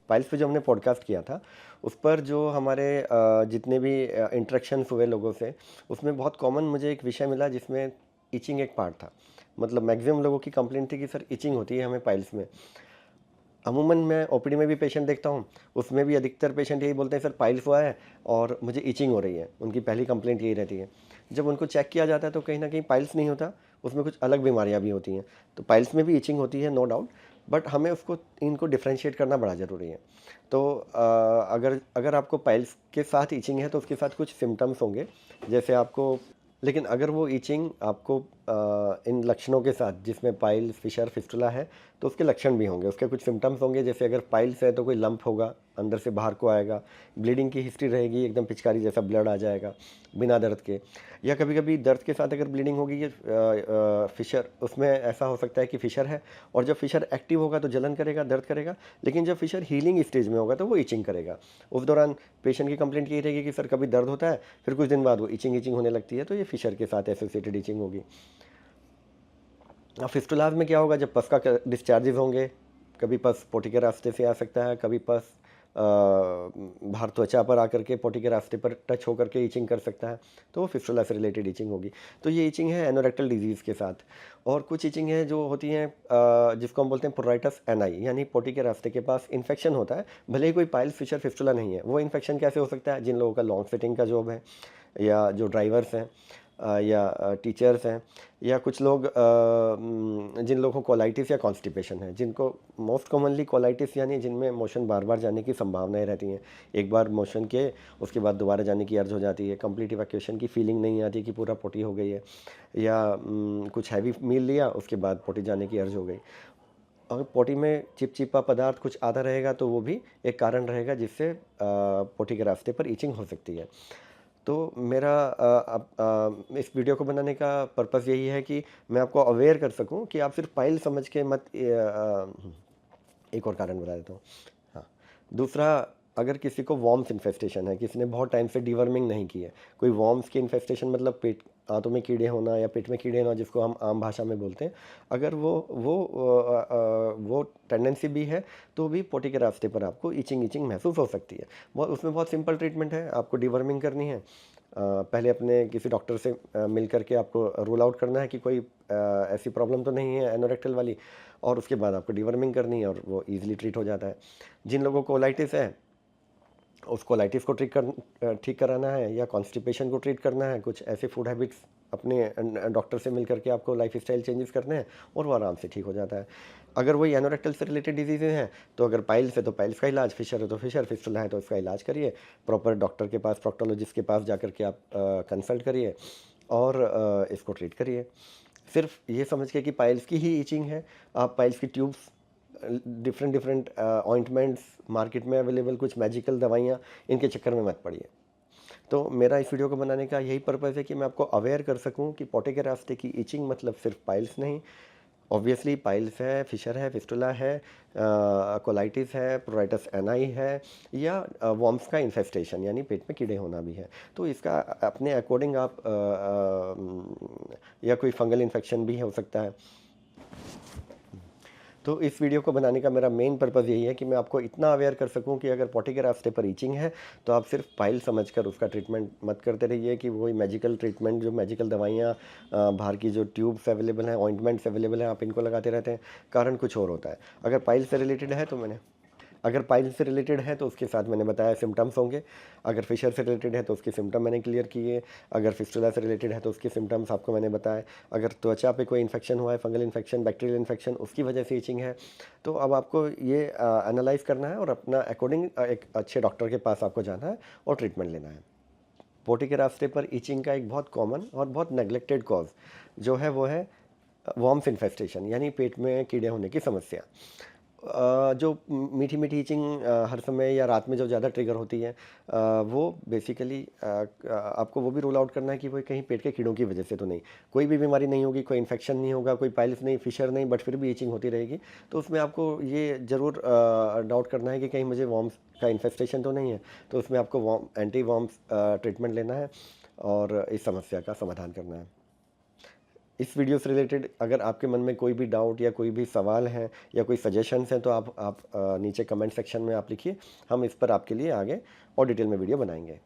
Piles पे जो हमने पॉडकास्ट किया था, उस पर जो हमारे जितने भी इंटरेक्शंस हुए लोगों से, उसमें बहुत कॉमन मुझे एक विषय मिला जिसमें इचिंग एक पार्ट था। मतलब मैक्सिमम लोगों की कंप्लेंट थी कि सर इचिंग होती है हमें पाइल्स में। अमूमन मैं ओपीडी में भी पेशेंट देखता हूँ, उसमें भी अधिकतर पेशेंट यही बोलते हैं सर पाइल्स हुआ है और मुझे इचिंग हो रही है, उनकी पहली कंप्लेंट यही रहती है। जब उनको चेक किया जाता है तो कहीं ना कहीं पाइल्स नहीं होता, उसमें कुछ अलग बीमारियाँ भी होती हैं। तो पाइल्स में भी इचिंग होती है नो डाउट, बट हमें उसको इनको डिफ्रेंशिएट करना बड़ा ज़रूरी है। तो अगर अगर आपको पाइल्स के साथ इचिंग है तो उसके साथ कुछ सिम्टम्स होंगे, जैसे आपको, लेकिन अगर वो ईचिंग आपको इन लक्षणों के साथ, जिसमें पाइल्स, फिशर, फिस्टुला है, तो उसके लक्षण भी होंगे, उसके कुछ सिम्टम्स होंगे। जैसे अगर पाइल्स है तो कोई लंप होगा, अंदर से बाहर को आएगा, ब्लीडिंग की हिस्ट्री रहेगी, एकदम पिचकारी जैसा ब्लड आ जाएगा बिना दर्द के। या कभी कभी दर्द के साथ अगर ब्लीडिंग होगी, ये फिशर, उसमें ऐसा हो सकता है कि फिशर है, और जब फिशर एक्टिव होगा तो जलन करेगा, दर्द करेगा, लेकिन जब फिशर हीलिंग स्टेज में होगा तो वो इचिंग करेगा। उस दौरान पेशेंट की कंप्लेंट यही रहेगी कि सर कभी दर्द होता है, फिर कुछ दिन बाद वो इचिंग इचिंग होने लगती है, तो ये फिशर के साथ एसोसिएटेड इचिंग होगी। अब फिस्टुलाज में क्या होगा, जब पस का डिस्चार्जेस होंगे, कभी पस पोटी के रास्ते से आ सकता है, कभी पस बाहर त्वचा पर आकर के पोटी के रास्ते पर टच होकर के इचिंग कर सकता है, तो वो फिस्टुला से रिलेटेड इचिंग होगी। तो ये इचिंग है एनोरेक्टल डिजीज़ के साथ। और कुछ इचिंग है जो होती हैं जिसको हम बोलते हैं प्रोराइटस एनाई, यानी पोटी के रास्ते के पास इन्फेक्शन होता है, भले ही कोई पाइल्स, फिशर, फिस्टुला नहीं है। वो इन्फेक्शन कैसे हो सकता है, जिन लोगों का लॉन्ग फिटिंग का जॉब है, या जो ड्राइवर्स हैं, या टीचर्स हैं, या कुछ लोग जिन लोगों को कोलाइटिस या कॉन्स्टिपेशन है, जिनको मोस्ट कॉमनली कोलाइटिस, यानी जिनमें मोशन बार बार जाने की संभावनाएं रहती हैं, एक बार मोशन के उसके बाद दोबारा जाने की अर्ज हो जाती है, कंप्लीट इवैक्यूएशन की फीलिंग नहीं आती कि पूरा पोटी हो गई है, या कुछ हैवी मील लिया उसके बाद पोटी जाने की अर्ज हो गई। अगर पोटी में चिपचिपा पदार्थ कुछ आता रहेगा तो वो भी एक कारण रहेगा जिससे पोटी के रास्ते पर ईचिंग हो सकती है। तो मेरा इस वीडियो को बनाने का पर्पज़ यही है कि मैं आपको अवेयर कर सकूं कि आप सिर्फ पाइल समझ के मत एक और कारण बता देता हूँ। हाँ, दूसरा, अगर किसी को वॉर्म्स इन्फेस्टेशन है, किसी ने बहुत टाइम से डिवर्मिंग नहीं की है, कोई वॉर्म्स की इन्फेस्टेशन मतलब पेट, आंतों में कीड़े होना या पेट में कीड़े होना, जिसको हम आम भाषा में बोलते हैं, अगर वो टेंडेंसी भी है, तो भी पोटी के रास्ते पर आपको इचिंग इचिंग महसूस हो सकती है। बहुत, उसमें बहुत सिंपल ट्रीटमेंट है। आपको डिवर्मिंग करनी है, पहले अपने किसी डॉक्टर से मिल करके आपको रूल आउट करना है कि कोई ऐसी प्रॉब्लम तो नहीं है एनोरेक्टल वाली, और उसके बाद आपको डिवर्मिंग करनी है और वो ईजिली ट्रीट हो जाता है। जिन लोगों को कोलाइटिस है, उस कोलाइटिस को ठीक कराना है, या कॉन्स्टिपेशन को ट्रीट करना है, कुछ ऐसे फूड हैबिट्स अपने डॉक्टर से मिल करके आपको लाइफ स्टाइल चेंजेस करने हैं, और वो आराम से ठीक हो जाता है। अगर वही एनोरेक्टल से रिलेटेड डिजीज़ेज हैं, तो अगर पाइल्स है तो पाइल्स का इलाज, फिशर है तो फिशर, फिस्टुला है तो इसका इलाज करिए, प्रॉपर डॉक्टर के पास, प्रोक्टोलॉजिस्ट के पास जा के आप कंसल्ट करिए और इसको ट्रीट करिए। सिर्फ ये समझ के कि पाइल्स की ही ईचिंग है, आप पाइल्स की tubes, different different ointments market में अवेलेबल, कुछ मैजिकल दवाइयाँ, इनके चक्कर में मत पड़िए। तो मेरा इस वीडियो को बनाने का यही पर्पज़ है कि मैं आपको अवेयर कर सकूं कि पोटे के रास्ते की इचिंग मतलब सिर्फ पाइल्स नहीं, ऑब्वियसली पाइल्स है, फिशर है, फिस्टुला है, कोलाइटिस है, प्रोराइटस एनाई है, या वॉर्म्स का इन्फेस्टेशन यानी पेट में कीड़े होना भी है। तो इसका अपने अकॉर्डिंग आप या कोई फंगल इन्फेक्शन भी हो सकता है। तो इस वीडियो को बनाने का मेरा मेन पर्पज़ यही है कि मैं आपको इतना अवेयर कर सकूं कि अगर पोटी के रास्ते पर ईचिंग है तो आप सिर्फ पाइल समझकर उसका ट्रीटमेंट मत करते रहिए कि वही मैजिकल ट्रीटमेंट, जो मैजिकल दवाइयाँ, बाहर की जो ट्यूब्स अवेलेबल हैं, ऑइंटमेंट्स अवेलेबल हैं, आप इनको लगाते रहते हैं, कारण कुछ और होता है। अगर पाइल से रिलेटेड है तो अगर पाइल से रिलेटेड है तो उसके साथ मैंने बताया सिम्टम्स होंगे, अगर फिशर से रिलेटेड है तो उसके सिम्टम मैंने क्लियर किए, अगर फिस्टुला से रिलेटेड है तो उसके सिम्टम्स आपको मैंने बताए, अगर त्वचा पे कोई इन्फेक्शन हुआ है, फंगल इन्फेक्शन, बैक्टीरियल इन्फेक्शन, उसकी वजह से ईचिंग है, तो अब आपको ये एनालाइज करना है और अपना अकॉर्डिंग एक अच्छे डॉक्टर के पास आपको जाना है और ट्रीटमेंट लेना है। पोटी के रास्ते पर ईचिंग का एक बहुत कॉमन और बहुत नेग्लेक्टेड कॉज जो है वो है वॉर्म्स इन्फेस्टेशन, यानी पेट में कीड़े होने की समस्या। जो मीठी मीठी ईचिंग हर समय या रात में जो ज़्यादा ट्रिगर होती है, वो बेसिकली आपको वो भी रूल आउट करना है कि वो कहीं पेट के कीड़ों की वजह से तो नहीं, कोई भी बीमारी नहीं होगी, कोई इन्फेक्शन नहीं होगा, कोई पाइल्स नहीं, फिशर नहीं, बट फिर भी ईचिंग होती रहेगी। तो उसमें आपको ये ज़रूर डाउट करना है कि कहीं मुझे वॉर्म्स का इन्फेस्टेशन तो नहीं है। तो उसमें आपको एंटी वॉर्म्स ट्रीटमेंट लेना है और इस समस्या का समाधान करना है। इस वीडियो से रिलेटेड अगर आपके मन में कोई भी डाउट या कोई भी सवाल है या कोई सजेशंस हैं तो आप नीचे कमेंट सेक्शन में आप लिखिए, हम इस पर आपके लिए आगे और डिटेल में वीडियो बनाएंगे।